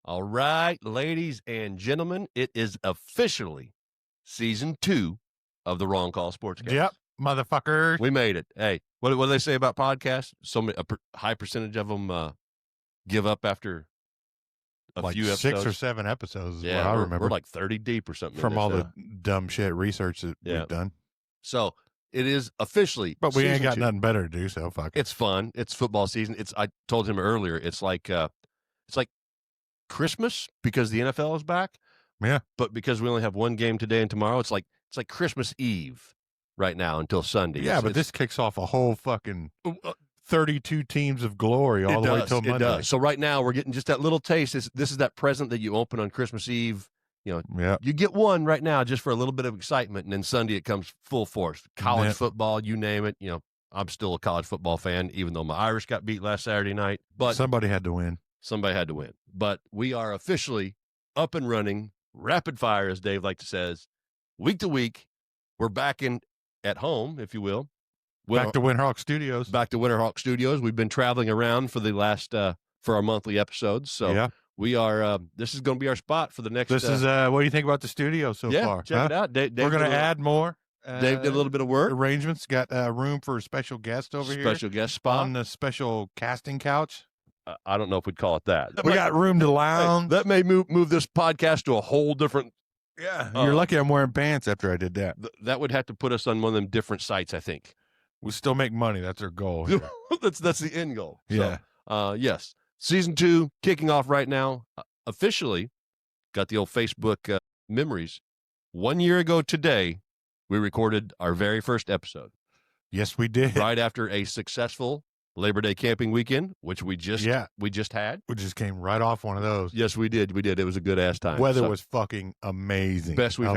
All right, ladies and gentlemen, it is officially season 2 of the Wrong Call Sportscast. Yep, motherfucker. We made it. Hey, what do they say about podcasts? High percentage of them give up after a like few episodes. 6 or 7 episodes is Yeah, what I remember. We're like 30 deep or something. From all the dumb shit research that we've done. So it is officially But we ain't season got 2. nothing better to do, so fuck it. It's fun. It's football season. I told him earlier, it's like Christmas because the NFL is back. Yeah. But because we only have one game today and tomorrow, it's like Christmas Eve right now until Sunday. Yeah, but this kicks off a whole fucking 32 teams of glory all the way till Monday. It does. So right now we're getting just that little taste. This is that present that you open on Christmas Eve. You know, You get one right now just for a little bit of excitement, and then Sunday it comes full force. College football, you name it. You know, I'm still a college football fan, even though my Irish got beat last Saturday night. But somebody had to win. Somebody had to win. But we are officially up and running, rapid fire, as Dave likes to says, week to week. We're back at home, if you will. Back to Winterhawk Studios. Back to Winterhawk Studios. We've been traveling around for the last for our monthly episodes. So we are. This is going to be our spot for the next. This is. What do you think about the studio so far? Check it out. Dave we're going to add more. Dave did a little bit of work. Arrangements. Got room for a special guest over here. Special guest spot on the special casting couch. I don't know if we'd call it that. We got room to lounge. That may move this podcast to a whole different. Yeah, you're lucky I'm wearing pants after I did that. That would have to put us on one of them different sites, I think. We still make money. That's our goal. that's the end goal. Yeah. So, yes. Season 2 kicking off right now. Officially got the old Facebook memories. 1 year ago today, we recorded our very first episode. Yes, we did. Right after a successful Labor Day camping weekend, which we just had. We just came right off one of those. Yes, we did. It was a good ass time. Weather was fucking amazing. Best we've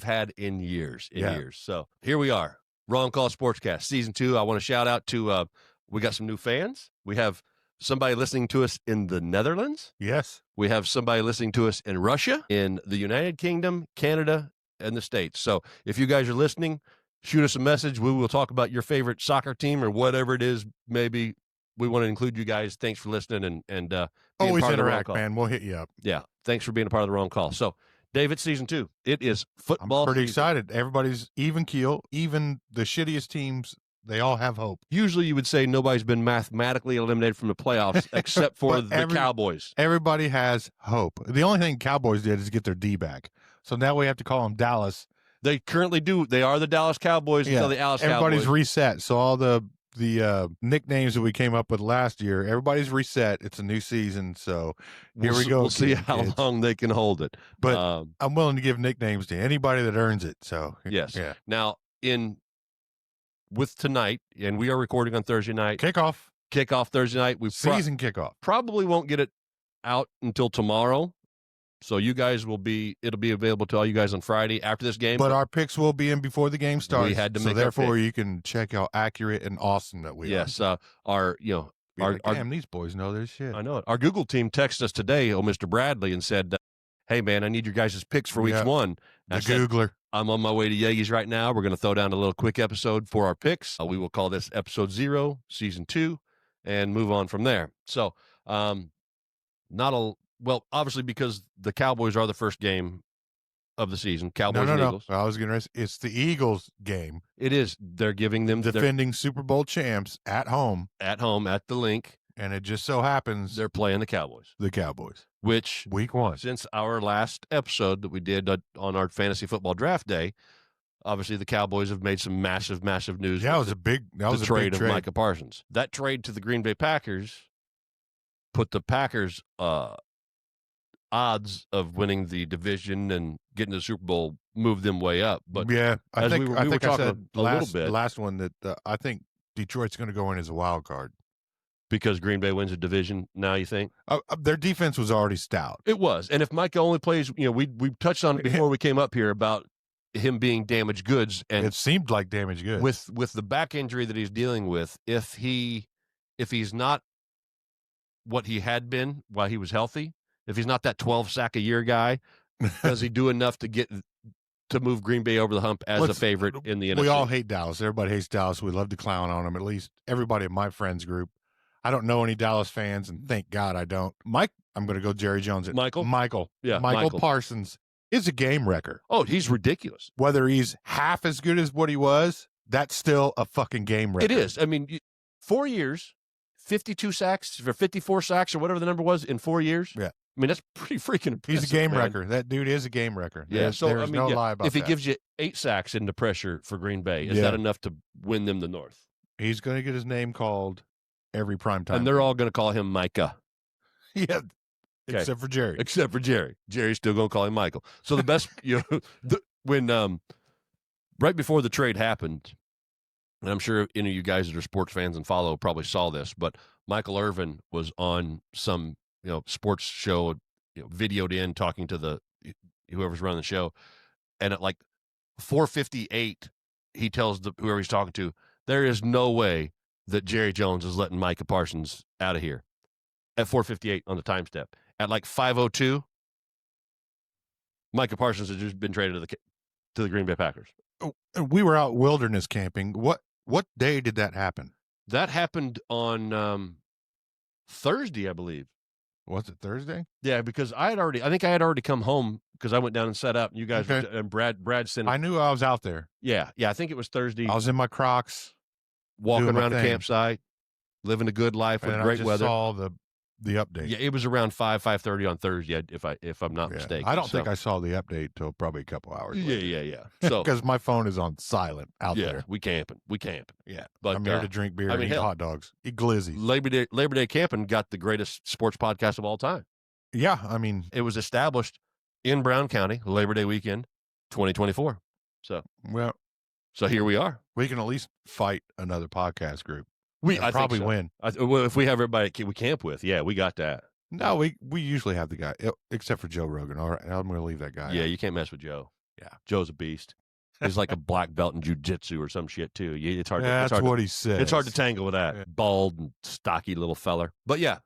had in years. Yeah. So here we are. Wrong Call Sportscast season 2. I want to shout out to we got some new fans. We have somebody listening to us in the Netherlands. Yes. We have somebody listening to us in Russia, in the United Kingdom, Canada, and the States. So if you guys are listening, shoot us a message. We will talk about your favorite soccer team or whatever it is. Maybe we want to include you guys. Thanks for listening and always interact, man. We'll hit you up. Yeah. Thanks for being a part of the Wrong Call. So, David, season 2. It is football. I'm pretty excited. Everybody's even keel. Even the shittiest teams, they all have hope. Usually you would say nobody's been mathematically eliminated from the playoffs except for the Cowboys. Everybody has hope. The only thing Cowboys did is get their D back. So now we have to call them Dallas. They currently do. They are the Dallas Cowboys until the Dallas Everybody's Cowboys. reset. So all the nicknames that we came up with last year, everybody's reset. It's a new season. So here we go. We'll see how long they can hold it. But I'm willing to give nicknames to anybody that earns it. So yes. Yeah. Now with tonight, and we are recording on Thursday night. Kickoff Thursday night. Season kickoff. Probably won't get it out until tomorrow. So you guys it'll be available to all you guys on Friday after this game. But our picks will be in before the game starts. We had to make therefore you can check how accurate and awesome that we are. Yes. Damn, these boys know their shit. I know it. Our Google team texted us today, Mr. Bradley, and said, hey man, I need your guys' picks for week 1. The Googler. I'm on my way to Yeagy's right now. We're going to throw down a little quick episode for our picks. We will call this episode 0, season 2, and move on from there. So, obviously because the Cowboys are the first game of the season. Cowboys and Eagles. I was going to. It's the Eagles game. It is. They're giving them defending Super Bowl champs at home at the link, and it just so happens they're playing the Cowboys. Which week 1 since our last episode that we did on our fantasy football draft day. Obviously, the Cowboys have made some massive news. Yeah, it was a big trade of Micah Parsons. That trade to the Green Bay Packers put the Packers odds of winning the division and getting to the Super Bowl moved them way up. But yeah, I think I said a little bit. The last one that I think Detroit's going to go in as a wild card because Green Bay wins a division. Now you think their defense was already stout. It was, and if Micah only plays, we touched on it before we came up here about him being damaged goods, and it seemed like damaged goods with the back injury that he's dealing with. If he's not what he had been while he was healthy, if he's not that 12 sack a year guy, does he do enough to move Green Bay over the hump as a favorite in the NFC? We all hate Dallas. Everybody hates Dallas. We love to clown on them. At least everybody in my friends group. I don't know any Dallas fans, and thank God I don't. I'm going to go Jerry Jones. Michael? Yeah, Michael Parsons is a game wrecker. Oh, he's ridiculous. Whether he's half as good as what he was, that's still a fucking game wrecker. It is. I mean, 4 years, 52 sacks or 54 sacks or whatever the number was in 4 years. Yeah. I mean, that's pretty freaking impressive. He's a game wrecker. That dude is a game wrecker. Yeah, There's no lie about that. If he gives you 8 sacks into pressure for Green Bay, is that enough to win them the North? He's going to get his name called every primetime. And they're all going to call him Micah. Yeah. Okay. Except for Jerry. Jerry's still going to call him Michael. So the best, when right before the trade happened, and I'm sure any of you guys that are sports fans and follow probably saw this, but Michael Irvin was on some sports show, videoed in talking to whoever's running the show, and at like 4:58, he tells whoever he's talking to, there is no way that Jerry Jones is letting Micah Parsons out of here. At 4:58 on the time step, at like 5:02, Micah Parsons has just been traded to the Green Bay Packers. We were out wilderness camping. What day did that happen? That happened on Thursday, I believe. Was it Thursday? Yeah, because I think I had already come home because I went down and set up. You guys and Brad sent. I knew I was out there. Yeah. I think it was Thursday. I was in my Crocs, walking around the campsite, living a good life with great weather. I saw the update. Yeah, it was around 5:30 on Thursday, if I'm not mistaken. I don't think I saw the update till probably a couple hours later. Yeah. So because my phone is on silent out there. We camping. Yeah, but I'm here to drink beer and eat hot dogs, eat glizzies. Labor Day camping got the greatest sports podcast of all time. Yeah, I mean, it was established in Brown County, Labor Day weekend, 2024. So here we are. We can at least fight another podcast group. I probably win. If we have everybody we camp with, we got that. No, we usually have the guy, except for Joe Rogan. All right, I'm going to leave that guy. Yeah, you can't mess with Joe. Yeah, Joe's a beast. He's like a black belt in jiu-jitsu or some shit too. It's hard. That's what he said. It's hard to tangle with that bald and stocky little feller. But yeah,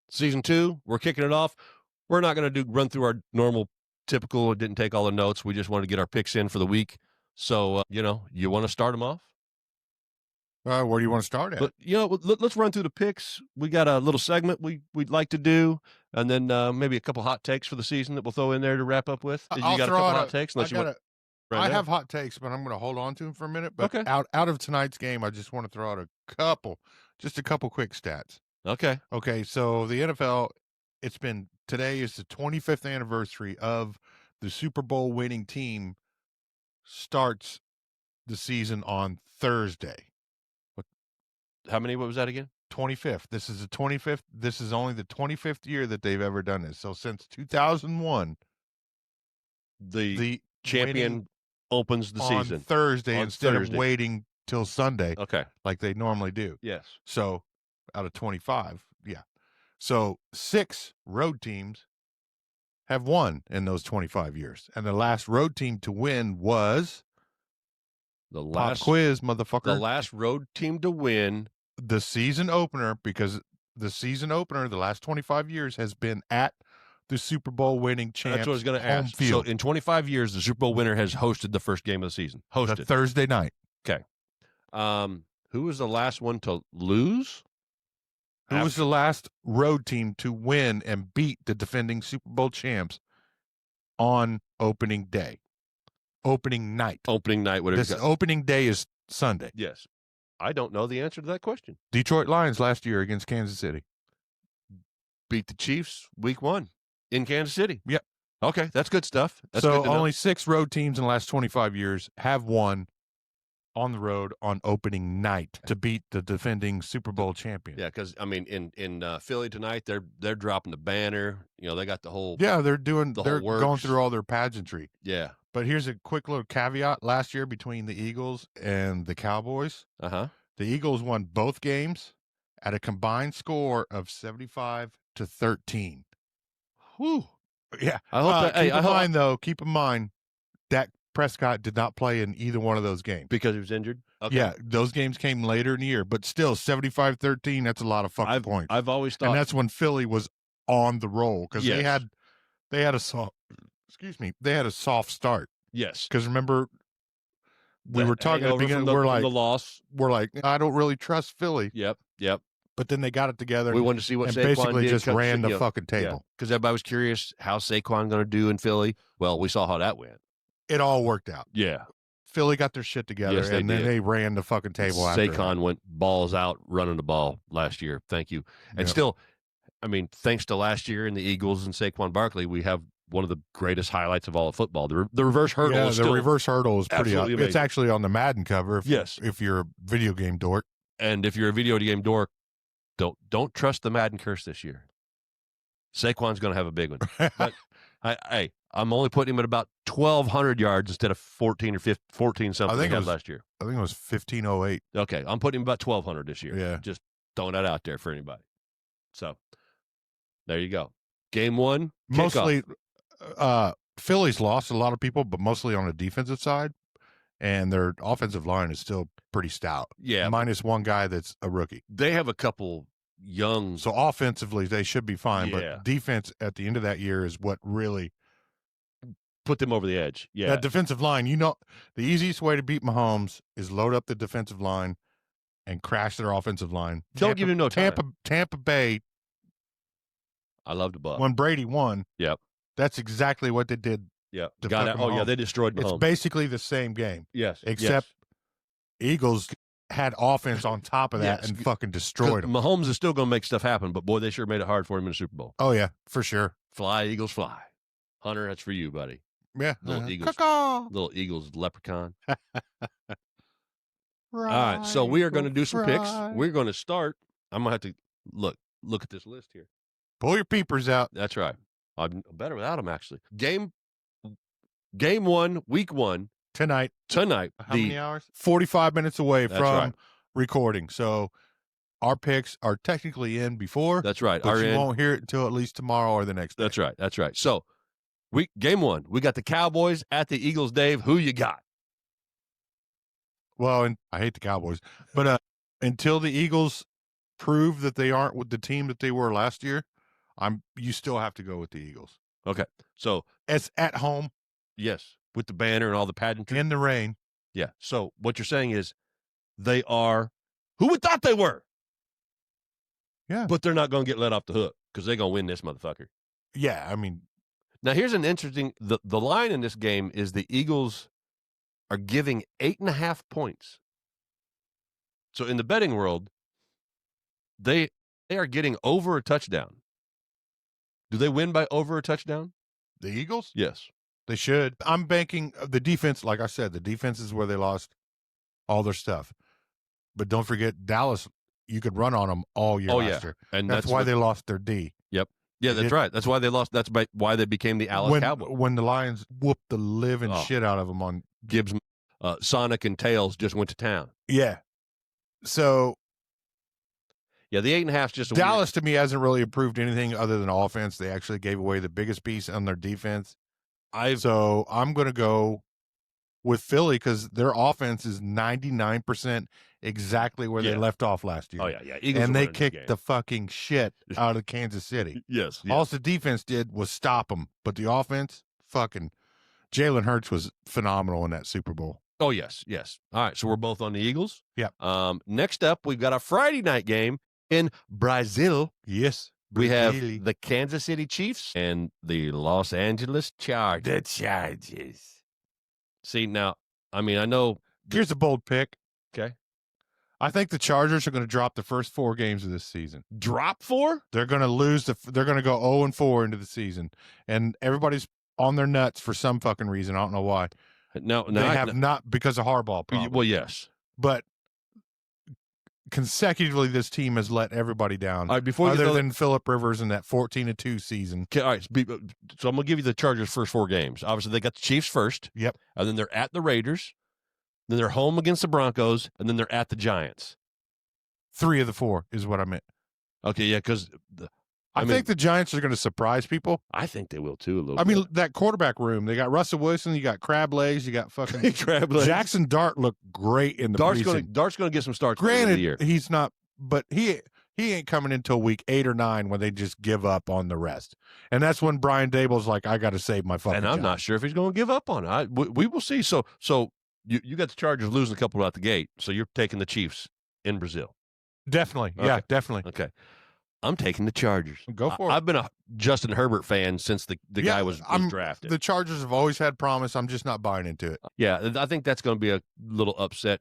season 2, we're kicking it off. We're not going to run through our normal, typical. It didn't take all the notes. We just wanted to get our picks in for the week. So you want to start them off? Where do you want to start at? But, let's run through the picks. We got a little segment we'd like to do, and then maybe a couple hot takes for the season that we'll throw in there to wrap up with. You got a couple hot takes? I have hot takes, but I'm going to hold on to them for a minute. But out of tonight's game, I just want to throw out a couple quick stats. Okay. So the NFL, today is the 25th anniversary of the Super Bowl winning team starts the season on Thursday. How many? What was that again? 25th. This is the 25th. This is only the 25th year that they've ever done this. So since 2001, the champion opens the on season Thursday instead of waiting till Sunday. Okay, like they normally do. Yes. So out of 25, yeah. So 6 road teams have won in those 25 years, and the last road team to win was the last pop quiz, motherfucker. The last road team to win. The season opener, because the season opener, the last 25 years, has been at the Super Bowl winning champs. That's what I was going to ask. Field. So in 25 years, the Super Bowl winner has hosted the first game of the season. The Thursday night. Okay. Who was the last one to lose? Who was the last road team to win and beat the defending Super Bowl champs on opening day? Opening night. Whatever. This opening day is Sunday. Yes. I don't know the answer to that question. Detroit Lions last year against Kansas City. Beat the Chiefs week 1 in Kansas City. Yep. Okay, that's good stuff. That's so good only 6 road teams in the last 25 years have won on the road on opening night to beat the defending Super Bowl champion. Yeah, because I mean, in Philly tonight, they're dropping the banner. They got the whole. Yeah, they're going through all their pageantry. Yeah. But here's a quick little caveat. Last year between the Eagles and the Cowboys, the Eagles won both games at a combined score of 75-13. Whew. Yeah. I hope keep in mind, Dak Prescott did not play in either one of those games. Because he was injured? Okay. Yeah, those games came later in the year, but still 75-13, that's a lot of fucking points. I've always thought. And that's when Philly was on the roll because they had a soft start. Yes. Because remember, we were talking at the beginning, we're like, I don't really trust Philly. Yep. but then they got it together. We wanted to see what and Saquon basically did. just ran the fucking table. Because everybody was curious, how's Saquon going to do in Philly? Well, we saw how that went. It all worked out. Yeah. Philly got their shit together, and then they ran the fucking table after Saquon went balls out running the ball last year. Thank you. And still, I mean, thanks to last year and the Eagles and Saquon Barkley, we have one of the greatest highlights of all of football. The reverse hurdle is the reverse hurdle is pretty amazing. It's actually on the Madden cover if you're a video game dork. And if you're a video game dork, don't trust the Madden curse this year. Saquon's going to have a big one. But I'm only putting him at about 1,200 yards instead of 14 or 14 something he had last year. I think it was 1,508. Okay, I'm putting him about 1,200 this year. Yeah. Just throwing that out there for anybody. So, there you go. Game one, mostly Philly's lost a lot of people, but mostly on the defensive side, and their offensive line is still pretty stout. Yeah. Minus one guy that's a rookie. They have a couple young. So offensively, they should be fine, Yeah. but defense at the end of that year is what really put them over the edge. Yeah. That defensive line, the easiest way to beat Mahomes is load up the defensive line and crash their offensive line. Don't give him no time. Tampa Bay. I love the Bucs. When Brady won, yep, that's exactly what they did. Yep. Got it. Oh, yeah, they destroyed Mahomes. It's basically the same game. Yes. Except Eagles had offense on top of that and fucking destroyed them. Mahomes is still going to make stuff happen, but boy, they sure made it hard for him in the Super Bowl. Oh, yeah, for sure. Fly, Eagles, fly. Hunter, that's for you, buddy. Yeah. Little Eagles leprechaun. All right, so we are going to do some picks. We're going to start. I'm going to have to look at this list here. Pull your peepers out. That's right. I'm better without them, actually. Game 1, week 1. Tonight. How many hours? 45 minutes away from recording. So our picks are technically in before. That's right. But you won't hear it until at least tomorrow or the next day. That's right. So game 1, we got the Cowboys at the Eagles. Dave, who you got? Well, and I hate the Cowboys, but until the Eagles prove that they aren't with the team that they were last year, you still have to go with the Eagles. Okay. So it's at home. Yes. With the banner and all the pageantry. In the rain. Yeah. So what you're saying is they are who we thought they were. Yeah. But they're not going to get let off the hook because they're going to win this motherfucker. Yeah. I mean. Now, here's an interesting, the line in this game is the Eagles are giving 8.5 points. So in the betting world, they are getting over a touchdown. Do they win by over a touchdown? The Eagles? Yes. They should. I'm banking the defense. Like I said, the defense is where they lost all their stuff. But don't forget, Dallas, you could run on them all year last year. And that's why they lost their D. Yep. Yeah, that's right. That's why they lost. That's why they became the Dallas Cowboys. When the Lions whooped the living shit out of them on Gibbs, Sonic and Tails just went to town. Yeah. So. Yeah, the 8.5 just Dallas to me hasn't really improved anything other than offense. They actually gave away the biggest piece on their defense. So I'm going to go with Philly because their offense is 99% exactly where they left off last year. Oh, yeah. Eagles and they kicked the fucking shit out of Kansas City. Yes. All the defense did was stop them. But the offense, fucking Jalen Hurts was phenomenal in that Super Bowl. Oh, yes. All right, so we're both on the Eagles. Yep. Next up, we've got a Friday night game in Brazil. Yes. We have the Kansas City Chiefs and the Los Angeles Chargers. The Chargers. See, now, I mean, I know. Here's a bold pick. Okay. I think the Chargers are going to drop the first 4 games of this season. Drop 4? They're going to lose. They're going to go 0-4 into the season. And everybody's on their nuts for some fucking reason. I don't know why. No, they have not because of Harbaugh problem. Well, yes. But consecutively, this team has let everybody down. All right, other than Phillip Rivers in that 14-2 season. Okay, all right, so I'm going to give you the Chargers' first 4 games. Obviously, they got the Chiefs first. Yep. And then they're at the Raiders. Then they're home against the Broncos. And then they're at the Giants. 3 of the 4 is what I meant. Okay, yeah, because I think the Giants are going to surprise people. I think they will, too, a little bit. I mean, that quarterback room, they got Russell Wilson, you got Crab Legs, you got fucking Crab Legs. Jackson Dart looked great in the preseason. Dart's going to get some starts. Granted, the year. He's not, but he ain't coming until week 8 or 9 when they just give up on the rest. And that's when Brian Dable's like, I got to save my fucking And I'm not sure if he's going to give up on it. We will see. So you got the Chargers losing a couple out the gate, so you're taking the Chiefs in Brazil. Definitely. Okay. Yeah, definitely. Okay. I'm taking the Chargers. Go for it. I've been a Justin Herbert fan since the guy was drafted. The Chargers have always had promise. I'm just not buying into it. Yeah, I think that's going to be a little upset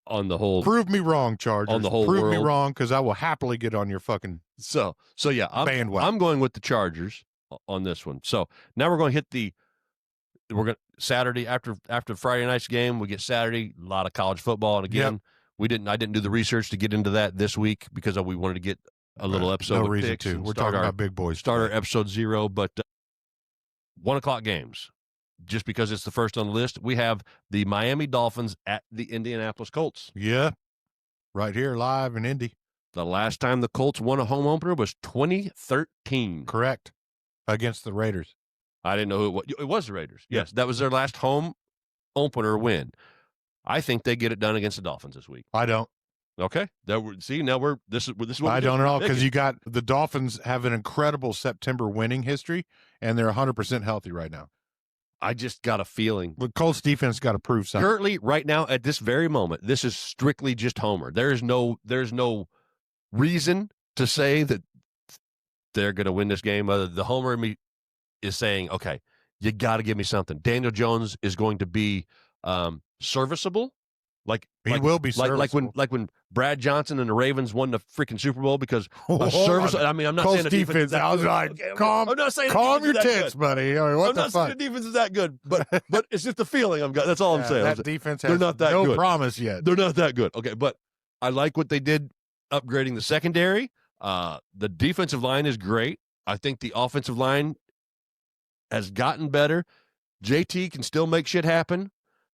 on the whole. Prove me wrong, Chargers. On the whole Prove world. Me wrong, because I will happily get on your fucking yeah. bandwagon. I'm going with the Chargers on this one. So now we're going to hit Saturday after Friday night's game. We get Saturday, a lot of college football, and again, I didn't do the research to get into that this week because we wanted to get a little episode. No reason to. We're talking about big boys. Start our episode 0, but 1:00 games. Just because it's the first on the list, we have the Miami Dolphins at the Indianapolis Colts. Yeah, right here live in Indy. The last time the Colts won a home opener was 2013. Correct. Against the Raiders. I didn't know who it was. It was the Raiders. Yes, that was their last home opener win. I think they get it done against the Dolphins this week. I don't. Okay. This is what I don't know, because you got the Dolphins have an incredible September winning history, and they're 100% healthy right now. I just got a feeling. But Colts defense got to prove something. Currently, right now, at this very moment, this is strictly just homer. There's no reason to say that they're going to win this game. The homer in me is saying, okay, you got to give me something. Daniel Jones is going to be serviceable. He will be serviceable. Like when Brad Johnson and the Ravens won the freaking Super Bowl because a service. I mean, I'm not Colts saying the defense. I was like, okay, calm your tits, buddy. I mean, what I'm the not fuck? saying the defense is that good, but it's just the feeling I've got. That's all I'm saying. That defense has they're not that no good. Promise yet. They're not that good. Okay, but I like what they did upgrading the secondary. The defensive line is great. I think the offensive line has gotten better. JT can still make shit happen.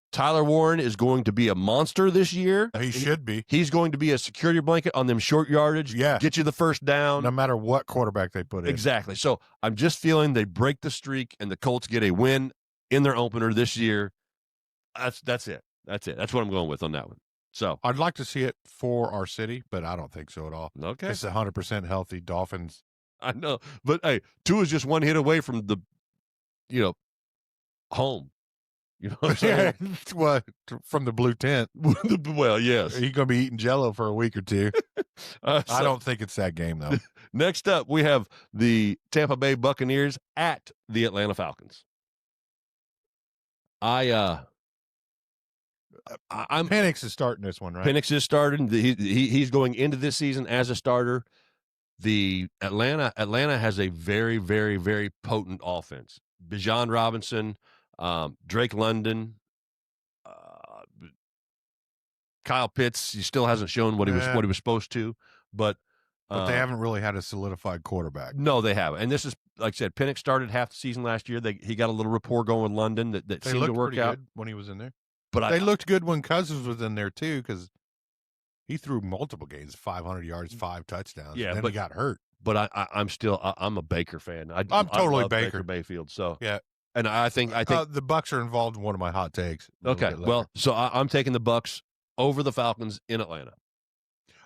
Tyler Warren is going to be a monster this year. He should be. He's going to be a security blanket on them short yardage. Yeah. Get you the first down. No matter what quarterback they put in. Exactly. So I'm just feeling they break the streak and the Colts get a win in their opener this year. That's it. That's what I'm going with on that one. So I'd like to see it for our city, but I don't think so at all. Okay. It's 100% healthy Dolphins. I know. But hey, Tua is just one hit away from the home. You know what I'm saying? What, from the blue tent. Well, yes. He's going to be eating Jell-O for a week or two. I don't think it's that game, though. Next up, we have the Tampa Bay Buccaneers at the Atlanta Falcons. I'm Penix is starting this one, right? Penix is starting. He's going into this season as a starter. The Atlanta has a very, very, very potent offense. Bijan Robinson, Drake London, Kyle Pitts. He still hasn't shown what he was supposed to, but they haven't really had a solidified quarterback. No, they haven't. And this is, like I said, Penix started half the season last year. He got a little rapport going with London that seemed to work out good when he was in there. But they looked good when Cousins was in there too, because he threw multiple games, 500 yards, 5 touchdowns. Yeah, and then he got hurt. But I'm still I'm a Baker fan. I'm totally love Baker Mayfield. So yeah. And I think the Bucs are involved in one of my hot takes. Okay, well, so I'm taking the Bucs over the Falcons in Atlanta.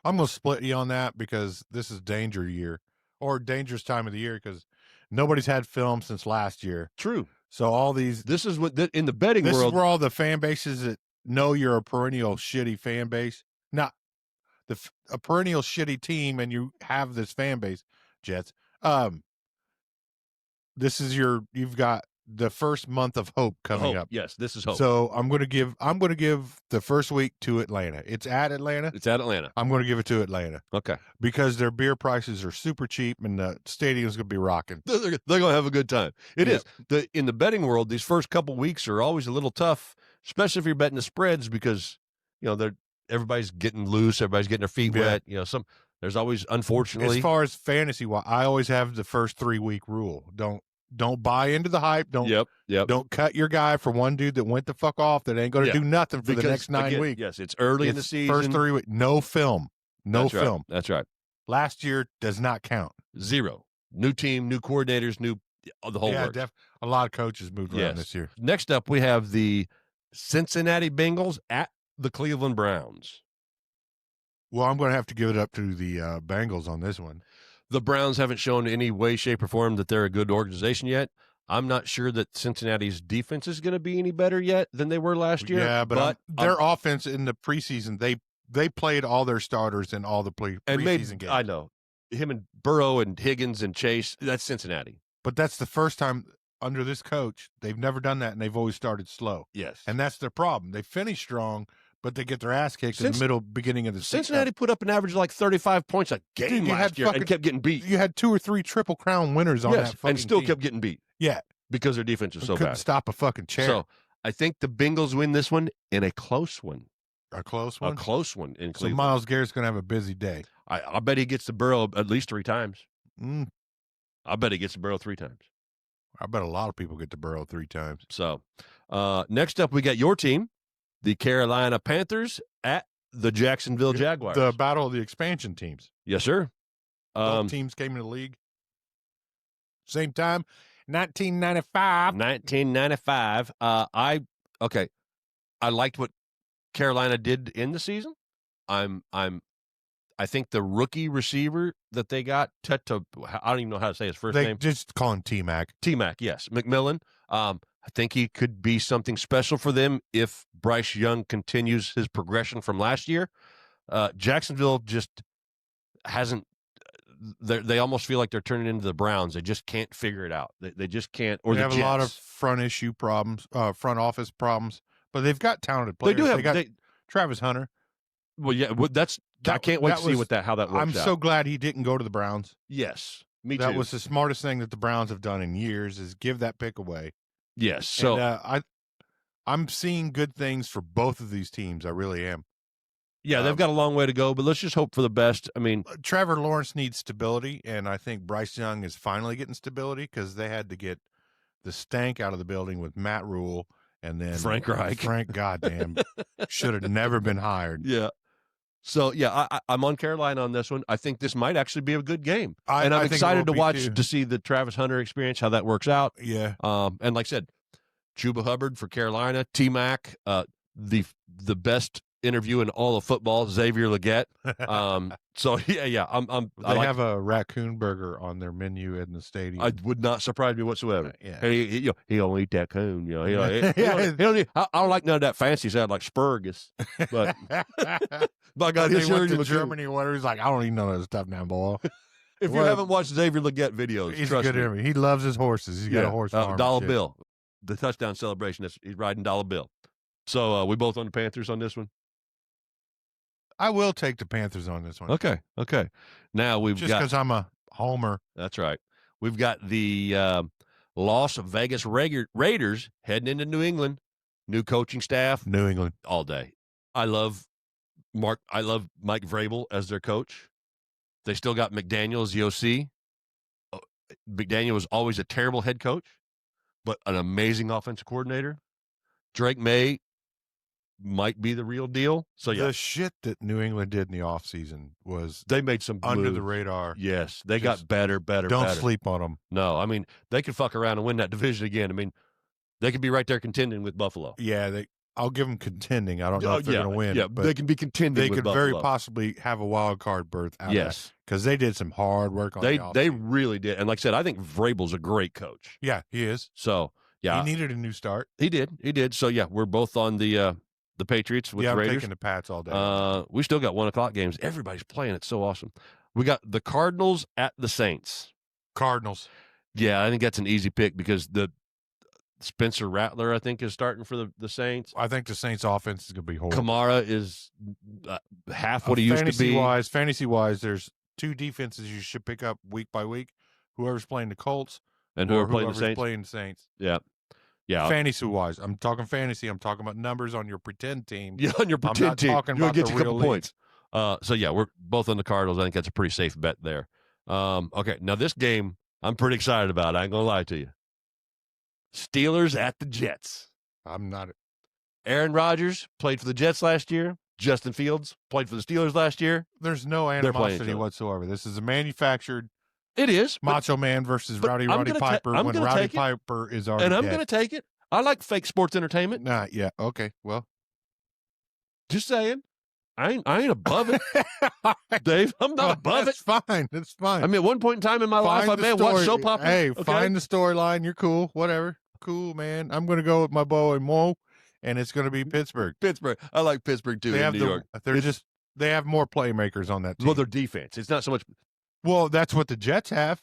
I'm going to split you on that because this is danger year or dangerous time of the year because nobody's had film since last year. True. So all these, this is what in the betting world. This is where all the fan bases that know you're a perennial shitty fan base, not a perennial shitty team, and you have this fan base, Jets. This is you've got the first month of hope coming up. Yes, this is hope. So I'm going to give the first week to Atlanta. It's at Atlanta. I'm going to give it to Atlanta. Okay. Because their beer prices are super cheap and the stadium's going to be rocking. They're going to have a good time. It is. In the betting world, these first couple weeks are always a little tough, especially if you're betting the spreads because, everybody's getting loose, everybody's getting their feet wet. There's always, unfortunately. As far as fantasy, I always have the first 3-week rule. Don't buy into the hype. Don't cut your guy for one dude that went the fuck off that ain't going to do nothing for the next 9 weeks. Yes, it's early in the season. First 3 weeks, no film. That's film. Right. That's right. Last year does not count. 0. New team, new coordinators, the whole works. A lot of coaches moved around this year. Next up, we have the Cincinnati Bengals at the Cleveland Browns. Well, I'm going to have to give it up to the Bengals on this one. The Browns haven't shown any way, shape, or form that they're a good organization yet. I'm not sure that Cincinnati's defense is going to be any better yet than they were last year. Yeah, but their offense in the preseason, they played all their starters in all the preseason games. I know. Him and Burrow and Higgins and Chase, that's Cincinnati. But that's the first time under this coach. They've never done that, and they've always started slow. Yes. And that's their problem. They finish strong, but they get their ass kicked in the beginning of the season. Cincinnati put up an average of like 35 points a game last year and kept getting beat. You had 2 or 3 Triple Crown winners on that fucking and still team. kept getting beat. Yeah. Because their defense was so couldn't bad. Stop a fucking chair. So I think the Bengals win this one in a close one. A close one? A close one in Cleveland. So Myles Garrett's going to have a busy day. I bet he gets the Burrow at least 3 times. I bet he gets the Burrow 3 times. I bet a lot of people get the Burrow 3 times. So next up, we got your team, the Carolina Panthers at the Jacksonville Jaguars. The battle of the expansion teams. Yes, sir. Both teams came into the league. Same time, 1995. 1995. I liked what Carolina did in the season. I think the rookie receiver that they got, I don't even know how to say his first name. Just call him T-Mac. T-Mac, yes. McMillan. I think he could be something special for them if Bryce Young continues his progression from last year. Jacksonville just hasn't. They almost feel like they're turning into the Browns. They just can't figure it out. They just can't. Or they have Jets. A lot of front office problems, but they've got talented players. They do have. They got Travis Hunter. Well, yeah, I can't wait to see how that works out. I'm so glad he didn't go to the Browns. Yes, me too. That was the smartest thing that the Browns have done in years is give that pick away. Yes. So I'm seeing good things for both of these teams. I really am. Yeah, they've got a long way to go, but let's just hope for the best. I mean, Trevor Lawrence needs stability, and I think Bryce Young is finally getting stability because they had to get the stank out of the building with Matt Rule and then Frank Reich. Frank, goddamn, should have never been hired. Yeah. So, yeah, I'm on Carolina on this one. I think this might actually be a good game. And I'm excited to watch to see the Travis Hunter experience, how that works out. Yeah. And like I said, Chuba Hubbard for Carolina, T-Mac, the best interview in all of football, Xavier Legette. So, yeah. They have a raccoon burger on their menu in the stadium. I would not surprise me whatsoever. Yeah. He don't eat that coon. He don't eat, I don't like none of that fancy sound like Spurgus. But by God, he went to Germany where he's like, I don't eat none of this stuff now, boy. If you haven't watched Xavier Legette videos, he's trust a good me. interview. He loves his horses. He's got a horse farm. Dollar Bill, the touchdown celebration. He's riding Dollar Bill. So we both on the Panthers on this one. I will take the Panthers on this one. Okay. Now we've just because I'm a homer. That's right. We've got the Las Vegas Raiders heading into New England. New coaching staff. New England all day. I love Mike Vrabel as their coach. They still got McDaniel as the OC. McDaniel was always a terrible head coach, but an amazing offensive coordinator. Drake May might be the real deal. So yeah, the shit that New England did in the offseason was they made some under moves. the radar. Yes, they got better. Don't sleep on them. No, I mean they could fuck around and win that division again. I mean they could be right there contending with Buffalo. Yeah, I'll give them contending. I don't know if they're going to win. Yeah, but they can be contending. They with could Buffalo. very possibly have a wild card berth. Yes, because they did some hard work on. They really did, and like I said, I think Vrabel's a great coach. Yeah, he is. So yeah, he needed a new start. He did. So yeah, we're both on the Patriots with the Raiders. I'm taking the Pats all day. We still got 1:00 games. Everybody's playing. It's so awesome. We got the Cardinals at the Saints. Cardinals. Yeah, I think that's an easy pick because the Spencer Rattler, I think, is starting for the Saints. I think the Saints' offense is going to be horrible. Kamara is half what he used to be. Fantasy-wise, there's 2 defenses you should pick up week by week. Whoever's playing the Colts and whoever's playing the Saints. Yeah. Yeah. Fantasy-wise. I'm talking fantasy. I'm talking about numbers on your pretend team. Yeah, on your pretend team. I'm not talking about get the you a couple real points. So, yeah, we're both on the Cardinals. I think that's a pretty safe bet there. Okay, now this game I'm pretty excited about. I ain't going to lie to you. Steelers at the Jets. I'm not. Aaron Rodgers played for the Jets last year. Justin Fields played for the Steelers last year. There's no animosity whatsoever. This is a manufactured. It is. Macho Man versus Rowdy Piper when Rowdy Piper is already And I'm going to take it. I like fake sports entertainment. Yeah. Okay. Well. Just saying. I ain't above it, Dave. I'm not above it. Fine. It's fine. I mean, at one point in time in my life, I may have watched soap opera. Hey, okay? Find the storyline. You're cool. Whatever. Cool, man. I'm going to go with my boy Mo, and it's going to be Pittsburgh. I like Pittsburgh, too, in New York. They're just They have more playmakers on that team. Well, their defense. It's not so much. Well, that's what the Jets have.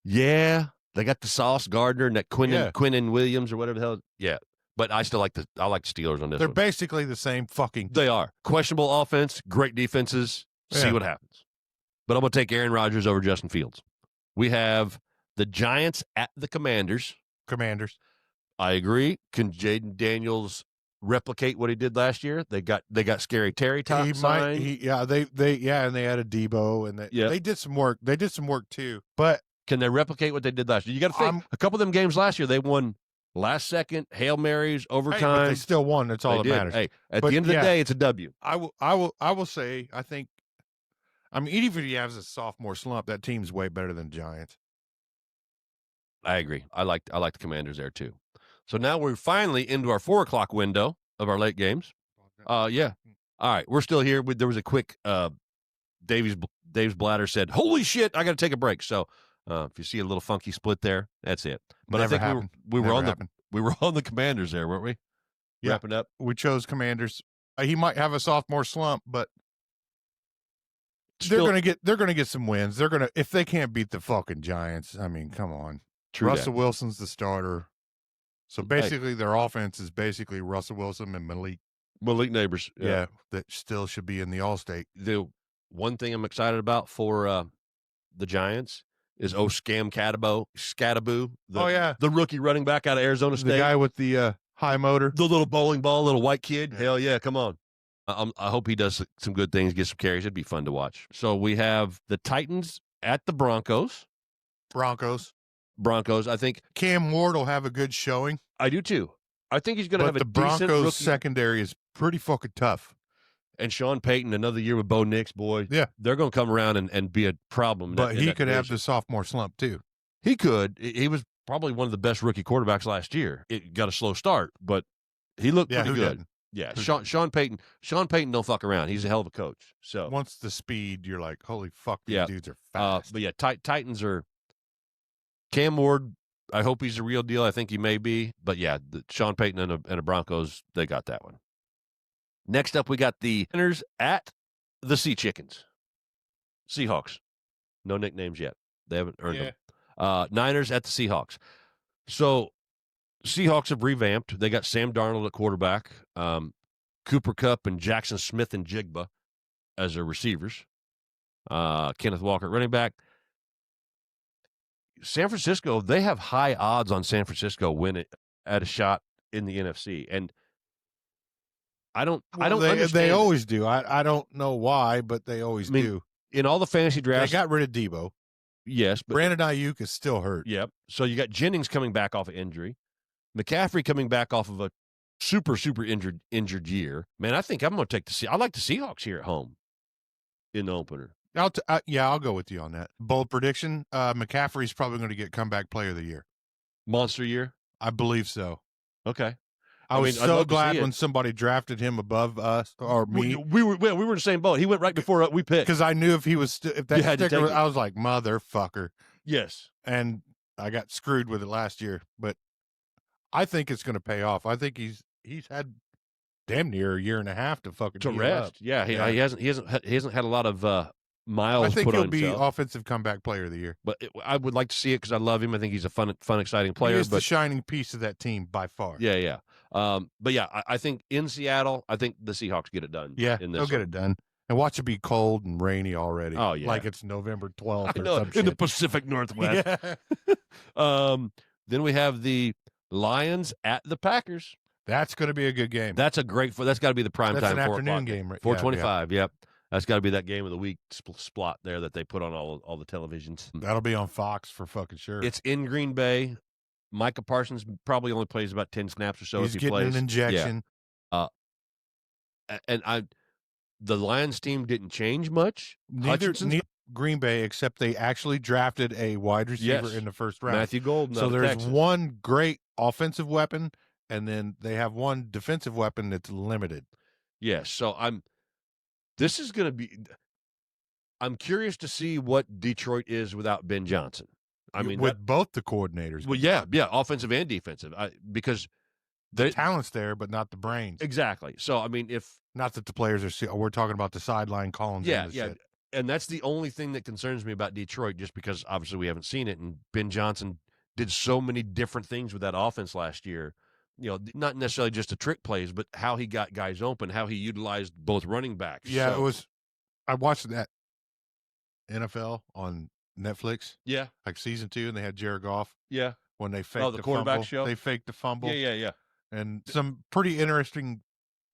Yeah, they got the Sauce Gardner and that Quinnen Williams or whatever the hell. Yeah, but I still like the Steelers on this. They're one. basically the same fucking. They are questionable offense, great defenses. See what happens. But I'm going to take Aaron Rodgers over Justin Fields. We have the Giants at the Commanders. I agree. Can Jaden Daniels replicate what he did last year? They got Scary Terry signed. They and they had a Debo and they did some work. They did some work too. But can they replicate what they did last year? You got to think a couple of them games last year they won last second, Hail Marys, overtime. But they still won. That's all that matters. Hey, at the end of the day, it's a W. I will say I think. I mean, even if he has a sophomore slump, that team's way better than Giants. I agree. I like the Commanders there too. So now we're finally into our 4:00 window of our late games. Yeah. All right, we're still here. There was a quick. Dave's bladder said, "Holy shit, I got to take a break." So if you see a little funky split there, that's it. But Never I think happened. we were on the Commanders there, weren't we? Yeah. Wrapping up. We chose Commanders. He might have a sophomore slump, but they're gonna get some wins. They're gonna if they can't beat the fucking Giants. I mean, come on. Russell Wilson's the starter. So basically, their offense is basically Russell Wilson and Malik Neighbors. Yeah, that still should be in the All-State. The one thing I'm excited about for the Giants is Scattaboo. The rookie running back out of Arizona State. The guy with the high motor. The little bowling ball, little white kid. Yeah. Hell yeah, come on. I hope he does some good things, get some carries. It'd be fun to watch. So we have the Titans at the Broncos. I think Cam Ward will have a good showing. I do too. I think he's going to have a decent rookie. The Broncos secondary is pretty fucking tough. And Sean Payton, another year with Bo Nix, boy. Yeah. They're going to come around and be a problem. But he could have the sophomore slump too. He could. He was probably one of the best rookie quarterbacks last year. It got a slow start, but he looked pretty good. Didn't? Yeah, Sean Payton don't fuck around. He's a hell of a coach. So once the speed, you're like, holy fuck, these dudes are fast. But yeah, Titans are Cam Ward. I hope he's a real deal. I think he may be. But yeah, Sean Payton and the Broncos, they got that one. Next up, we got the Niners at the Sea Chickens. Seahawks. No nicknames yet. They haven't earned them. Niners at the Seahawks. So Seahawks have revamped. They got Sam Darnold at quarterback, Cooper Kupp and Jackson Smith and Jigba as their receivers, Kenneth Walker at running back. San Francisco, they have high odds on San Francisco winning at a shot in the NFC, and I don't understand. They always do. I don't know why, but they always do. In all the fantasy drafts, they got rid of Debo. Yes, but Brandon Ayuk is still hurt. Yep. So you got Jennings coming back off of injury, McCaffrey coming back off of a super injured year. Man, I think I'm going to take I like the Seahawks here at home in the opener. I'll go with you on that. Bold prediction: McCaffrey's probably going to get comeback player of the year. Monster year? I believe so. Okay. I was so glad when somebody drafted him above us or me. We were in the same boat. He went right before we picked. Because I knew if that sticker was, I was like, motherfucker. Yes. And I got screwed with it last year. But I think it's going to pay off. I think he's had damn near a year and a half to fucking rest. Up. Yeah, he hasn't had a lot of miles. I think put he'll on be himself. Offensive comeback player of the year. But I would like to see it because I love him. I think he's a fun, exciting player. He's the shining piece of that team by far. Yeah. But yeah, I think in Seattle, I think the Seahawks get it done. Yeah, they'll get it done. And watch it be cold and rainy already. Oh yeah, like it's November 12th or some shit. In the Pacific Northwest. Yeah. Then we have the Lions at the Packers. That's going to be a good game. That's got to be the prime time. That's an afternoon game, right? 4:25. Yep. That's got to be that game of the week spot there that they put on all the televisions. That'll be on Fox for fucking sure. It's in Green Bay. Micah Parsons probably only plays about 10 snaps or so. He's if he getting plays. An injection. Yeah. The Lions team didn't change much. Neither Green Bay, except they actually drafted a wide receiver in the first round. Matthew Golden. So there's one great offensive weapon, and then they have one defensive weapon that's limited. Yes. So this is going to be. I'm curious to see what Detroit is without Ben Johnson. I mean, with both the coordinators. Well, yeah, offensive and defensive. Because The talent's there, but not the brains. Exactly. So, I mean, not that the players are, we're talking about the sideline Collins. Yeah, and shit. And that's the only thing that concerns me about Detroit, just because obviously we haven't seen it. And Ben Johnson did so many different things with that offense last year. Not necessarily just the trick plays, but how he got guys open, how he utilized both running backs. Yeah, I watched that NFL on Netflix. Yeah. Like season 2, and they had Jared Goff. Yeah. When they faked the quarterback fumble. show. They faked the fumble. Yeah. And some pretty interesting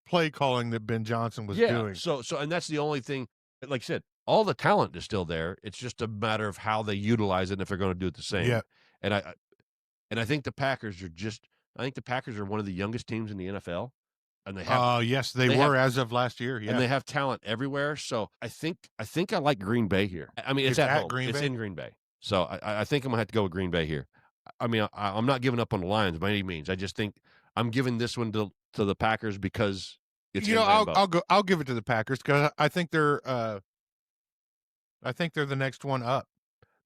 play calling that Ben Johnson was doing. So and that's the only thing. Like I said, all the talent is still there. It's just a matter of how they utilize it and if they're going to do it the same. Yeah. And I think the Packers are one of the youngest teams in the NFL. And they have yes, they were as of last year. Yeah. And they have talent everywhere. So I think I like Green Bay here. I mean, it's at home. It's in Green Bay. So I think I'm gonna have to go with Green Bay here. I mean, I'm not giving up on the Lions by any means. I just think I'm giving this one to the Packers because it's I'll give it to the Packers because I think they're the next one up.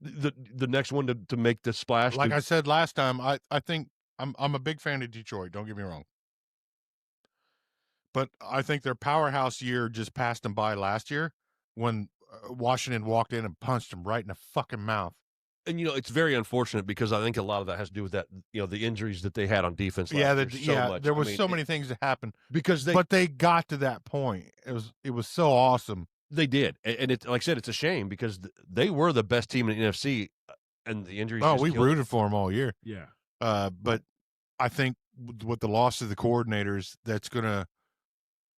The next one to make the splash. Like I said last time, I think I'm a big fan of Detroit. Don't get me wrong. But I think their powerhouse year just passed them by last year when Washington walked in and punched them right in the fucking mouth. And, it's very unfortunate because I think a lot of that has to do with that, the injuries that they had on defense last year. There was so many things that happened. But they got to that point. It was so awesome. They did. And it, like I said, it's a shame because they were the best team in the NFC and the injuries. Oh, we rooted for them all year. Yeah. But I think with the loss of the coordinators, that's going to.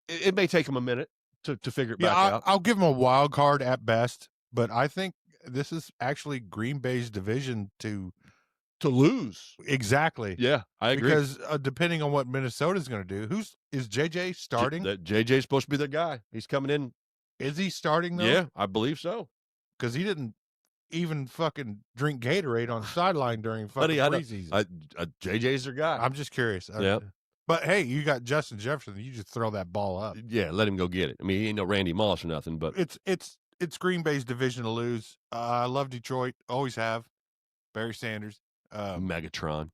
It may take them a minute to figure it back out. I'll give them a wild card at best, but I think this is actually Green Bay's division to lose. Exactly. Yeah, I agree. Because depending on what Minnesota's going to do, is JJ starting? JJ's supposed to be the guy. He's coming in. Is he starting though? Yeah, I believe so. Because he didn't even fucking drink Gatorade on the sideline during fucking preseason. JJ's their guy. I'm just curious. Yeah. But hey, you got Justin Jefferson. You just throw that ball up. Yeah, let him go get it. I mean, he ain't no Randy Moss or nothing. But it's Green Bay's division to lose. I love Detroit. Always have. Barry Sanders. Megatron.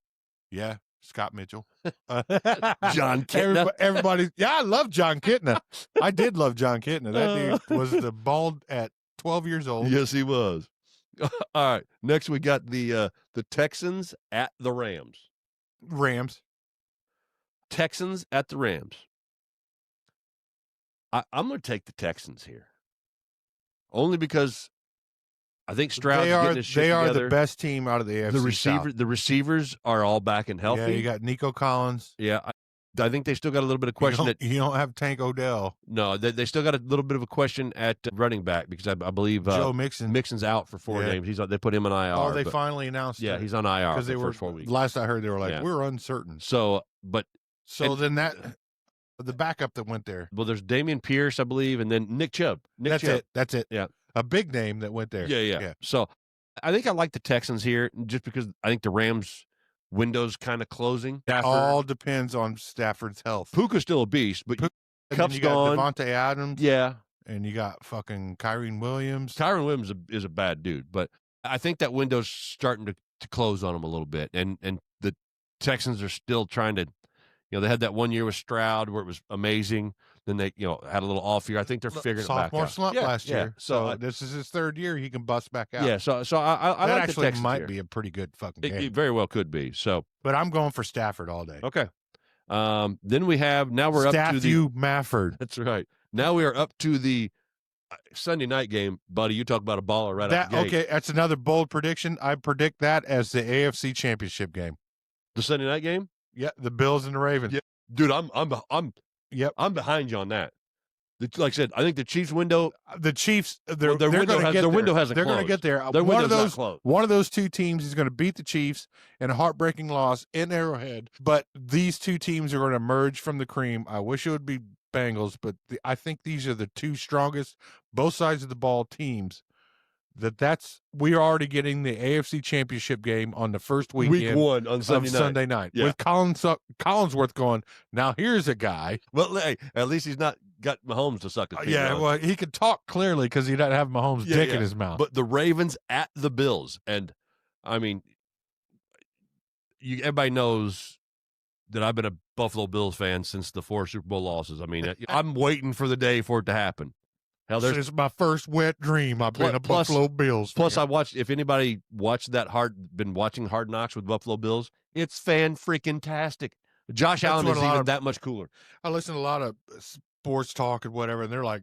Yeah, Scott Mitchell. John Kitna. Everybody. Yeah, I love John Kitna. I did love John Kitna. That dude was the bald at 12 years old. Yes, he was. All right. Next, we got the Texans at the Rams. Texans at the Rams. I'm going to take the Texans here. Only because I think Stroud's getting his shit together. They are the best team out of the AFC. The receivers are all back and healthy. Yeah, you got Nico Collins. Yeah, I think they still got a little bit of question. You don't have Tank Odell. No, they still got a little bit of a question at running back because I believe Joe Mixon. Mixon's out for 4 games. They put him on IR. Oh, they finally announced. Yeah, he's on IR because they were 4 weeks. Last I heard, they were like, we're uncertain. So then the backup that went there. Well, there's Damian Pierce, I believe, and then Nick Chubb. That's it. Yeah, a big name that went there. Yeah. So I think I like the Texans here just because I think the Rams' window's kind of closing. It all depends on Stafford's health. Puka's still a beast, but Cup's you got gone. Devontae Adams. Yeah. And you got fucking Kyren Williams. Kyren Williams is a bad dude, but I think that window's starting to close on him a little bit. And the Texans are still trying to, they had that 1 year with Stroud where it was amazing. Then they, had a little off year. I think they're figuring it back out. Sophomore slump last year. Yeah. So this is his 3rd year. He can bust back out. Yeah. So I that like actually the Texans might here. be a pretty good fucking game. It very well could be. So, but I'm going for Stafford all day. Okay. Then we have we're up to the Mafford. That's right. Now we are up to the Sunday night game, buddy. You talk about a baller right out the gate. Okay, that's another bold prediction. I predict that as the AFC Championship game. The Sunday night game? Yeah, the Bills and the Ravens. Yeah. Dude, I'm behind you on that. Like I said, I think the Chiefs window. The Chiefs, their window hasn't. They're going to get there. One of those two teams is going to beat the Chiefs in a heartbreaking loss in Arrowhead. But these two teams are going to emerge from the cream. I wish it would be Bengals, but I think these are the two strongest, both sides of the ball teams. We are already getting the AFC Championship game on the first weekend. Week 1 on Sunday night. Yeah. With Collinsworth going, now here's a guy. Well, hey, at least he's not got Mahomes to suck his finger on. Well, he can talk clearly because he doesn't have Mahomes' dick in his mouth. But the Ravens at the Bills, and I mean, everybody knows that I've been a Buffalo Bills fan since the 4 Super Bowl losses. I mean, I'm waiting for the day for it to happen. Hell, since my first wet dream, I've been a Buffalo Bills fan. Plus, I watched. If anybody watched been watching Hard Knocks with Buffalo Bills, it's fan-freaking-tastic. Josh Allen is even that much cooler. I listen to a lot of sports talk and whatever, and they're like,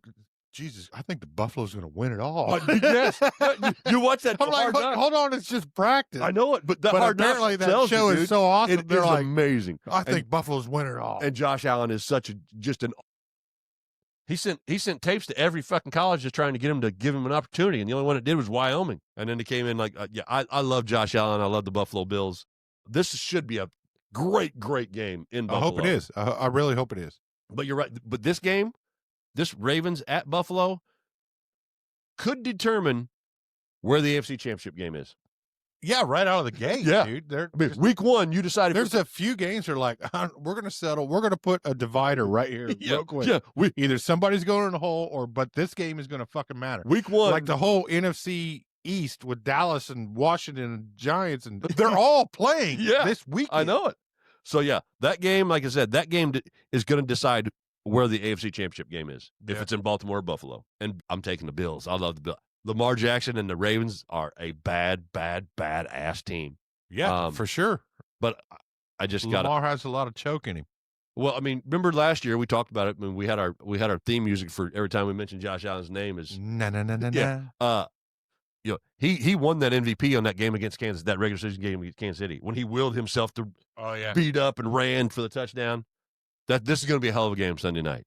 Jesus, I think the Buffalo's going to win it all. Yes. You watch that. I'm like, hold on, it's just practice. I know it, but apparently that show is so awesome. It is amazing. I think Buffalo's win it all. And Josh Allen is he sent tapes to every fucking college just trying to get him to give him an opportunity, and the only one that did was Wyoming. And then he came in like, I love Josh Allen. I love the Buffalo Bills. This should be a great, great game in Buffalo. I hope it is. I really hope it is. But you're right. But this game, this Ravens at Buffalo, could determine where the AFC Championship game is. Yeah, right out of the gate, dude. Week 1, you decided. There's a few games that are like, we're going to settle. We're going to put a divider right here real quick. Yeah, either somebody's going in the hole, but this game is going to fucking matter. Week 1. Like the whole NFC East with Dallas and Washington and Giants, and they're all playing this weekend. I know it. So, that game, like I said, that game is going to decide where the AFC Championship game is, if it's in Baltimore or Buffalo. And I'm taking the Bills. I love the Bills. Lamar Jackson and the Ravens are a bad-ass team. Yeah, for sure. But I just Lamar has a lot of choke in him. Well, I mean, remember last year we talked about it when we had our theme music for every time we mentioned Josh Allen's name is na. He won that MVP on that game against Kansas, that regular season game against Kansas City, when he willed himself to beat up and ran for the touchdown. This is going to be a hell of a game Sunday night.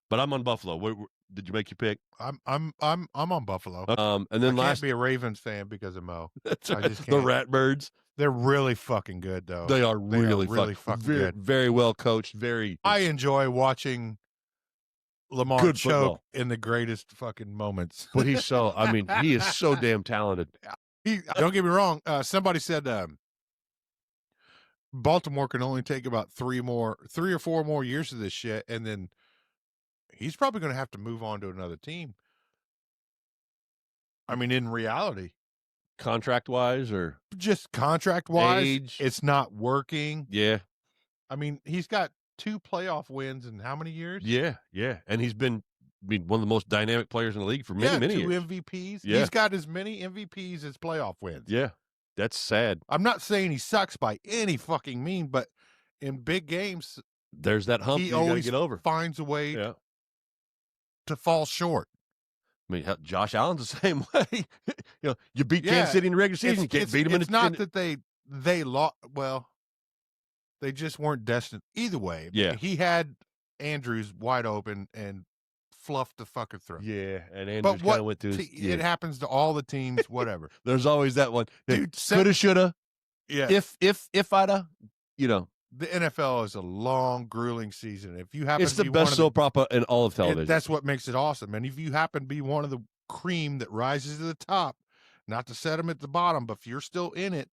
But I'm on Buffalo. Did you make your pick? I'm on Buffalo. And then I can't be a Ravens fan because of Mo. That's right. The Ratbirds. They're really fucking good, though. They are really fucking good. Very well coached. I enjoy watching Lamar good choke football in the greatest fucking moments. But he is so damn talented. Don't get me wrong. Somebody said Baltimore can only take about 3 or 4 more years of this shit, and then he's probably going to have to move on to another team. I mean, in reality. Contract-wise or? Just contract-wise. Age. It's not working. Yeah. I mean, he's got 2 playoff wins in how many years? Yeah. And he's been one of the most dynamic players in the league for many years. 2 MVPs. Yeah. He's got as many MVPs as playoff wins. Yeah. That's sad. I'm not saying he sucks by any fucking mean, but in big games, there's that hump he you always get over. Finds a way to fall short. I mean, Josh Allen's the same way. You beat Kansas City in the regular season. You can't beat them in the. It's not that they lost. Well, they just weren't destined. Either way, he had Andrews wide open and fluffed the fucking throw. Yeah, and Andrews kind of went through. It happens to all the teams. Whatever. There's always that one. Dude, coulda, shoulda. Yeah. If I'da, The NFL is a long, grueling season. If you happen it's to be the best soap opera in all of television. That's what makes it awesome. And if you happen to be one of the cream that rises to the top, not to set them at the bottom, but if you're still in it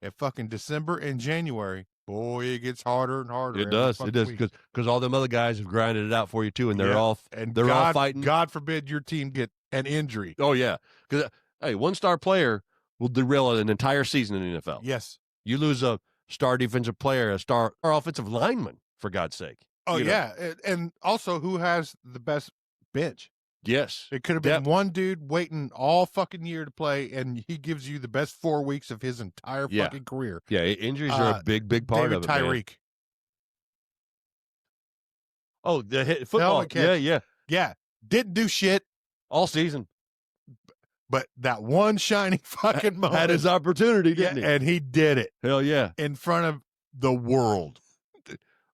at fucking December and January, boy, it gets harder and harder. It does, because all them other guys have grinded it out for you too, and they're all fighting. God forbid your team get an injury. Oh yeah, because hey, 1-star player will derail an entire season in the NFL. Yes, you lose a star defensive player, a star or offensive lineman, for God's sake. Oh, yeah. And also, who has the best bench? Yes. It could have been one dude waiting all fucking year to play, and he gives you the best 4 weeks of his entire fucking career. Yeah, injuries are a big part of it, Tyreek. Man. Oh, the hit football. Yeah. Didn't do shit all season. But that one shining fucking moment. Had his opportunity, didn't he? And he did it. Hell yeah. In front of the world.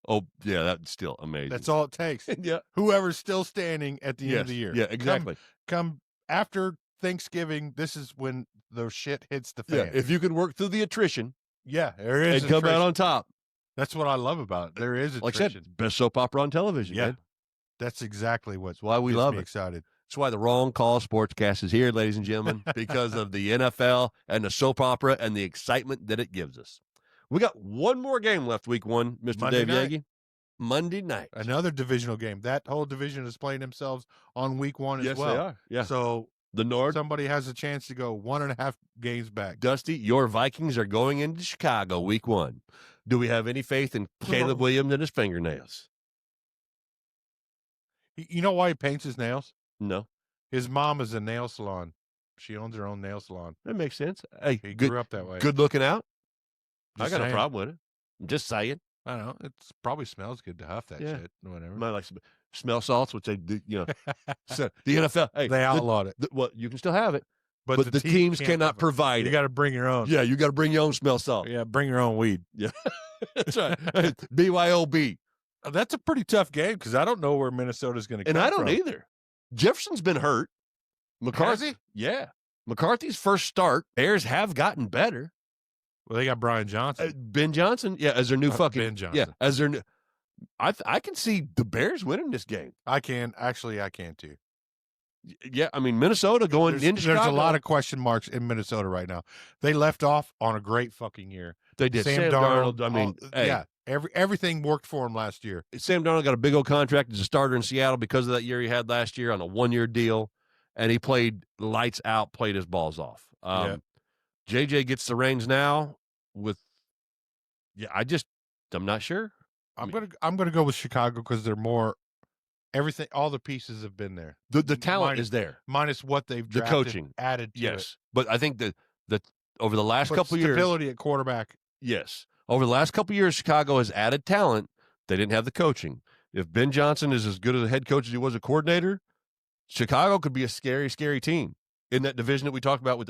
Oh, yeah, that's still amazing. That's all it takes. Yeah. Whoever's still standing at the end of the year. Yeah, exactly. Come after Thanksgiving, this is when the shit hits the fan. Yeah, if you can work through the attrition. Yeah, there is and come out on top. That's what I love about it. There is attrition. Like I said, best soap opera on television. Yeah. Man. That's exactly why we love it. Excited. That's why the Wrong Call Sportscast is here, ladies and gentlemen, because of the NFL and the soap opera and the excitement that it gives us. We got one more game left, week 1, Mr. Dave Yeagy. Monday night. Another divisional game. That whole division is playing themselves on week 1 as well. Yes, they are. Yeah. So the North. Somebody has a chance to go 1.5 games back. Dusty, your Vikings are going into Chicago week 1. Do we have any faith in Caleb Williams and his fingernails? You know why he paints his nails? No. His mom is a nail salon. She owns her own nail salon. That makes sense. Hey, he grew up that way. Good looking out. Just I got saying. no problem with it. I'm just saying. I don't know. It probably smells good to huff that shit. Whatever. Might like smell salts, which they do, So the NFL, hey, they outlawed it. Well, you can still have it, but the team teams cannot provide it. You got to bring your own. Yeah, you got to bring your own smell salt. Yeah, bring your own weed. Yeah, that's right. BYOB. That's a pretty tough game because I don't know where Minnesota's going to come from. And I don't from. either. Jefferson's been hurt. McCarthy? Yeah. McCarthy's first start. Bears have gotten better. Well, they got Brian Johnson. Ben Johnson, as their new fucking Ben Johnson. Yeah, as their new. I can see the Bears winning this game. I can too. Yeah, I mean Minnesota going into Chicago. There's a lot of question marks in Minnesota right now. They left off on a great fucking year. They did. Sam Darnold. I mean, yeah, everything worked for him last year. Sam Darnold got a big old contract as a starter in Seattle because of that year he had last year on a 1-year deal, and he played lights out, played his balls off. JJ gets the reins now with. Yeah, I'm not sure. I'm gonna go with Chicago because they're more. Everything, all the pieces have been there. The talent is there, minus what they've drafted, the coaching added to it. But I think that over the last couple of years, stability at quarterback. Yes, over the last couple of years, Chicago has added talent. They didn't have the coaching. If Ben Johnson is as good as a head coach as he was a coordinator, Chicago could be a scary, scary team in that division that we talked about.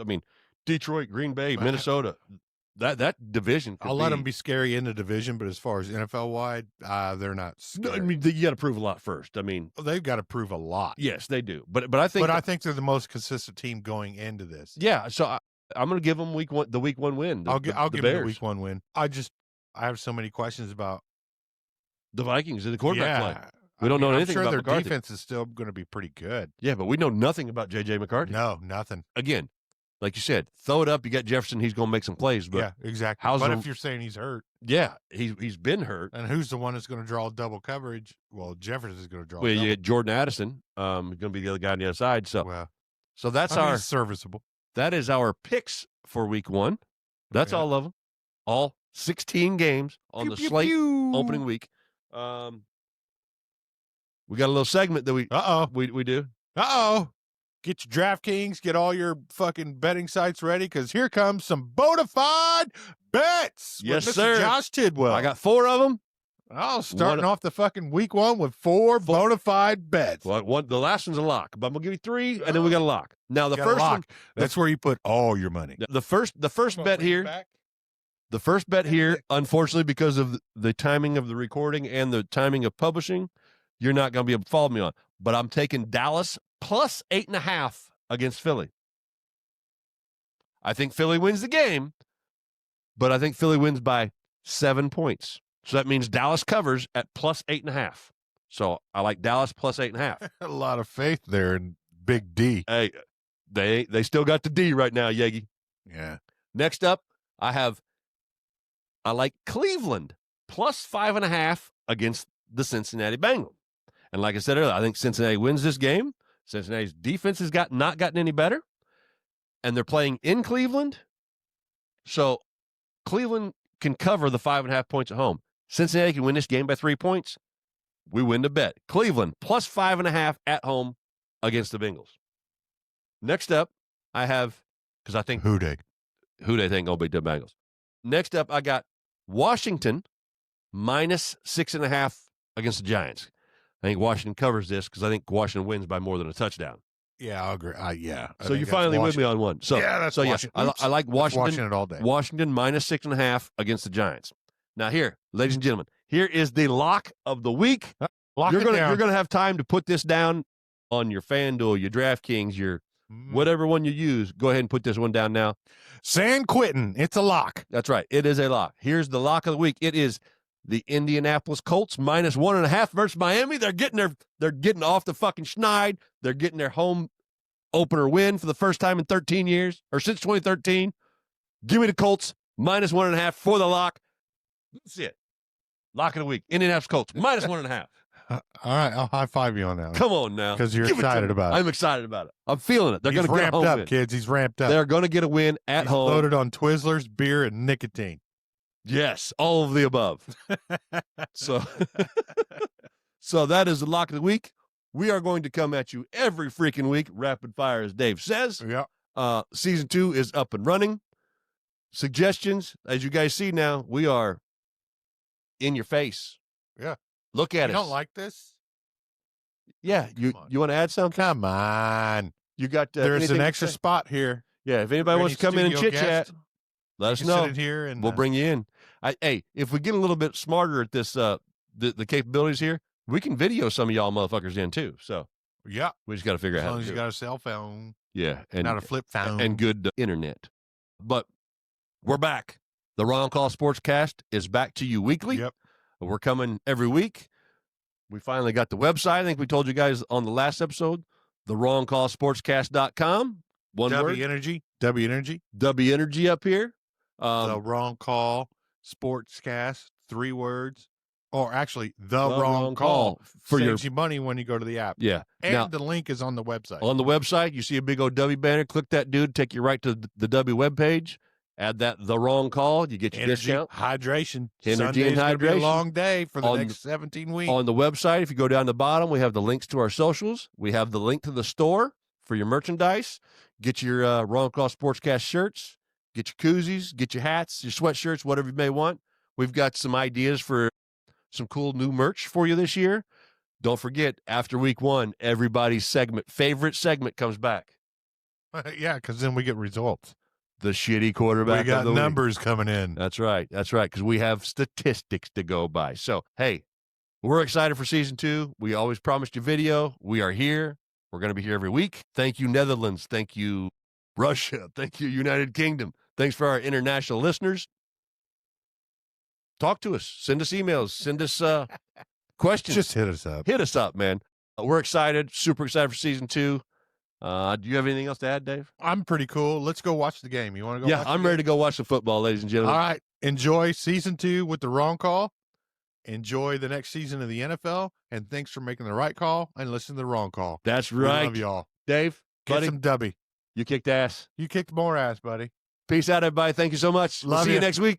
Detroit, Green Bay, Minnesota. That division. I'll let them be scary in the division, but as far as NFL wide, they're not scary. No, I mean, you got to prove a lot first. I mean, they've got to prove a lot. Yes, they do. But I think they're the most consistent team going into this. Yeah, so I'm going to give them week 1 win. I'll give them the week 1 win. I have so many questions about the Vikings and the quarterback play. We don't know anything about their McCarthy. Defense is still going to be pretty good. Yeah, but we know nothing about J.J. McCarthy. No, nothing. Again, like you said, throw it up. You got Jefferson. He's going to make some plays. But yeah, exactly. But if you're saying he's hurt. Yeah, he's been hurt. And who's the one that's going to draw double coverage? Well, Jefferson is going to draw double. You get Jordan Addison. Going to be the other guy on the other side. So that's it's serviceable. That is our picks for week 1. That's all of them. All 16 games on the slate opening week. We got a little segment that we do. Get your DraftKings, get all your fucking betting sites ready, because here comes some bona fide bets. Yes, with Mr. sir. Josh Tidwell. I got 4 of them. Starting off the fucking week 1 with 4 bona fide bets. Well, the last one's a lock, but I'm gonna give you 3, and then we got a lock. Now the first one, that's where you put all your money. The first bet here. The first bet here, unfortunately, because of the timing of the recording and the timing of publishing, you're not going to be able to follow me on. But I'm taking Dallas plus 8.5 against Philly. I think Philly wins the game, but I think Philly wins by 7 points. So that means Dallas covers at plus 8.5. So I like Dallas plus 8.5. A lot of faith there in Big D. Hey, they still got the D right now, Yeagy. Yeah. Next up, I like Cleveland plus 5.5 against the Cincinnati Bengals. And like I said earlier, I think Cincinnati wins this game. Cincinnati's defense has not gotten any better, and they're playing in Cleveland. So Cleveland can cover the 5.5 points at home. Cincinnati can win this game by 3 points. We win the bet. Cleveland plus 5.5 at home against the Bengals. Next up, I have, because I think who they think gonna beat the Bengals. Next up, I got Washington minus 6.5 against the Giants. I think Washington covers this because I think Washington wins by more than a touchdown. Yeah, I'll agree. So you're finally with me on one. So yeah, that's Washington. I like Washington. Washington all day. Washington minus 6.5 against the Giants. Now here, ladies and gentlemen, here is the lock of the week. You're gonna have time to put this down on your FanDuel, your DraftKings, your whatever one you use. Go ahead and put this one down now. San Quentin, it's a lock. That's right. It is a lock. Here's the lock of the week. It is the Indianapolis Colts minus 1.5 versus Miami. They're getting off the fucking schneid. They're getting their home opener win for the first time in 13 years, or since 2013. Give me the Colts minus 1.5 for the lock. That's it. Lock of the week. Indianapolis Colts minus 1.5. All right, I'll high five you on that one. Come on now, because you're excited about it. I'm excited about it. I'm feeling it. They're going to get a home win. Win. Kids. He's ramped up. They're going to get a win at home. Loaded on Twizzlers, beer, and nicotine. Yes, all of the above. So, so that is the lock of the week. We are going to come at you every freaking week, rapid fire, as Dave says. Yeah. Season 2 is up and running. Suggestions, as you guys see now, we are in your face. Yeah. Look at us. You don't like this? Yeah. You want to add something? Come on. You got there's an extra spot here. Yeah. If anybody wants to come in and chit chat, let us know. Sit in here and we'll bring you in. Hey, if we get a little bit smarter at this, the capabilities here, we can video some of y'all motherfuckers in too. So yeah, we just got to figure out how to do it. As long as you got a cell phone. Yeah, and not a flip phone and good internet. But we're back. The Wrong Call Sportscast is back to you weekly. Yep. We're coming every week. We finally got the website. I think we told you guys on the last episode, thewrongcallsportscast.com. One word. W Energy up here. The Wrong Call Sportscast, 3 words. Or actually, the wrong call for saves you money when you go to the app. Yeah. And now, the link is on the website. On the website, you see a big old W banner. Click that, dude. Take you right to the W webpage. Add that the wrong call. You get your discount. Hydration. Energy and hydration. Be a long day for the next 17 weeks. On the website, if you go down the bottom, we have the links to our socials. We have the link to the store for your merchandise. Get your Wrong Call Sportscast shirts. Get your koozies. Get your hats, your sweatshirts, whatever you may want. We've got some ideas for some cool new merch for you this year. Don't forget, after week 1, everybody's favorite segment comes back. Yeah, because then we get results. The shitty quarterback. We got of the numbers week. Coming in. That's right. Because we have statistics to go by. So, hey, we're excited for season 2. We always promised you video. We are here. We're going to be here every week. Thank you, Netherlands. Thank you, Russia. Thank you, United Kingdom. Thanks for our international listeners. Talk to us. Send us emails. Send us questions. Just hit us up. Hit us up, man. We're excited. Super excited for season 2. Do you have anything else to add, Dave? I'm pretty cool. Let's go watch the game. You want to go? Yeah, I'm ready to go watch the football, ladies and gentlemen. All right. Enjoy season 2 with the wrong call. Enjoy the next season of the NFL. And thanks for making the right call and listening to the wrong call. That's right. We love y'all. Dave, get some dubby. You kicked ass. You kicked more ass, buddy. Peace out, everybody. Thank you so much. We'll see you next week.